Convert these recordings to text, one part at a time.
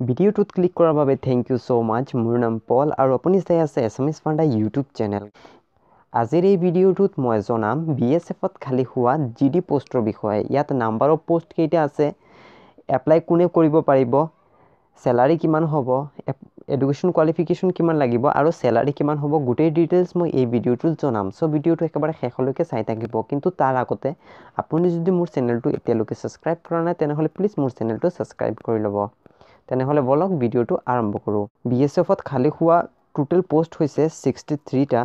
ভিডিওটোত click কৰাৰ বাবে thank U so মাচ। মোৰ নাম পল আৰু আপুনি চাই আছে এছামিজ ফাণ্ডা ইউটিউব চেনেল। আজিৰ এই ভিডিওটোত মই জনাম BSFত খালি হোৱা GD পোষ্টৰ বিষয়ে। ইয়াত নাম্বাৰ অফ পোষ্ট কেইটা আছে, এপ্লাই কোনে কৰিব পাৰিব, স্যালাৰি কিমান হ'ব, এডুকেশ্যন কোৱালিফিকেশ্যন কিমান লাগিব আৰু স্যালাৰি কিমান হ'ব, গোটেই ডিটেইলছ মই এই ভিডিওটোত জনাম। সো ভিডিওটো একেবাৰে শেষলৈকে চাই থাকিব। কিন্তু তাৰ আগতে আপুনি যদি মোৰ চেনেলটো এতিয়ালৈকে সাবস্ক্ৰাইব কৰা নাই তেনেহ'লে প্লিজ মোৰ চেনেলটো সাবস্ক্ৰাইব কৰি ল'ব। তেনেহ'লে বলক ভিডিওটো আৰম্ভ কৰোঁ। BSFত খালি হোৱা টোটেল পোষ্ট হৈছে 63টা।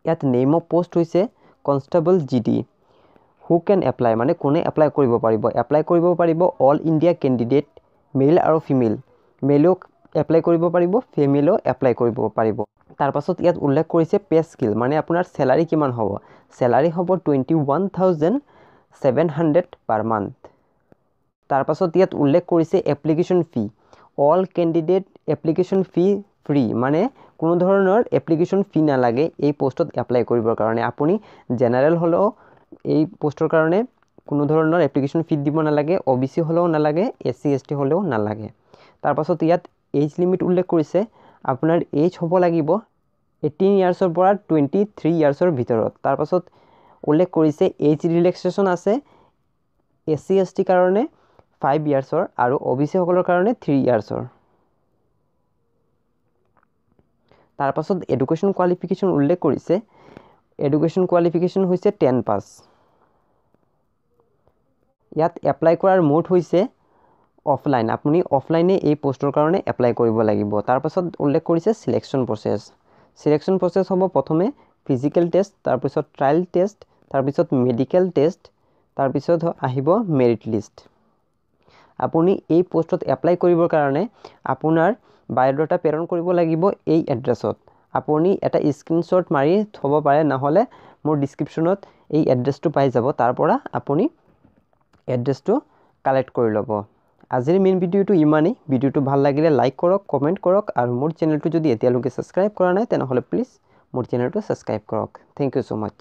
ইয়াত নেম অফ পোষ্ট হৈছে কনষ্টেবল GD। হু কেন এপ্লাই মানে কোনে এপ্লাই কৰিব পাৰিব। এপ্লাই কৰিব পাৰিব অল ইণ্ডিয়া কেণ্ডিডেট, মেল আৰু ফিমেল। মেলেও এপ্লাই কৰিব পাৰিব, ফিমেলেও এপ্লাই কৰিব পাৰিব। তাৰ পাছত ইয়াত উল্লেখ কৰিছে পে স্কেল মানে আপোনাৰ স্যালাৰি কিমান হ'ব। স্যালাৰি হ'ব 21,700 পাৰ মান্থ। তাৰ পাছত ইয়াত উল্লেখ কৰিছে এপ্লিকেশ্যন ফি। অল কেণ্ডিডেট এপ্লিকেশ্যন ফি ফ্ৰী মানে কোনো ধৰণৰ এপ্লিকেশ্যন ফি নালাগে এই পোষ্টত এপ্লাই কৰিবৰ কাৰণে। আপুনি জেনাৰেল হ'লেও এই পোষ্টৰ কাৰণে কোনো ধৰণৰ এপ্লিকেশ্যন ফি দিব নালাগে, OBC হ'লেও নালাগে, SC ST হ'লেও নালাগে। তাৰ পাছত ইয়াত এজ লিমিট উল্লেখ কৰিছে। আপোনাৰ এজ হ'ব লাগিব 18 ইয়াৰ্ছৰ পৰা 23 ইয়াৰ্ছৰ ভিতৰত। তাৰ পাছত উল্লেখ কৰিছে এজ ৰিলেক্সেশ্যন আছে SC ST কাৰণে 5 ইয়াৰ্ছৰ আৰু OBC সকলৰ কাৰণে 3 ইয়াৰ্ছৰ। তাৰ পাছত এডুকেশ্যন কোৱালিফিকেশ্যন উল্লেখ কৰিছে। এডুকেশ্যন কোৱালিফিকেশ্যন হৈছে 10 পাছ। ইয়াত এপ্লাই কৰাৰ মোড হৈছে অফলাইন। আপুনি অফলাইনে এই পোষ্টৰ কাৰণে এপ্লাই কৰিব লাগিব। তাৰ পাছত উল্লেখ কৰিছে সিলেকশ্যন প্ৰচেছ। সিলেকশ্যন প্ৰচেছ হ'ব প্ৰথমে ফিজিকেল টেষ্ট, তাৰপিছত ট্ৰায়েল টেষ্ট, তাৰপিছত মেডিকেল টেষ্ট, তাৰপিছত আহিব মেৰিট লিষ্ট। আপুনি এই পোষ্টত এপ্লাই কৰিবৰ কাৰণে আপোনাৰ বায়োডাটা প্ৰেৰণ কৰিব লাগিব এই এড্ৰেছত। আপুনি এটা স্ক্ৰীনশ্বট মাৰি থ'ব পাৰে, নহ'লে মোৰ ডিছক্ৰিপশ্যনত এই এড্ৰেছটো পাই যাব, তাৰ পৰা আপুনি এড্ৰেছটো কালেক্ট কৰি ল'ব। আজিৰ মেইন ভিডিওটো ইমানেই। ভিডিওটো ভাল লাগিলে লাইক কৰক, কমেণ্ট কৰক আৰু মোৰ চেনেলটো যদি এতিয়ালৈকে সাবস্ক্ৰাইব কৰা নাই তেনেহ'লে প্লিজ মোৰ চেনেলটো সাবস্ক্ৰাইব কৰক। থ্যাংক ইউ সো মাচ।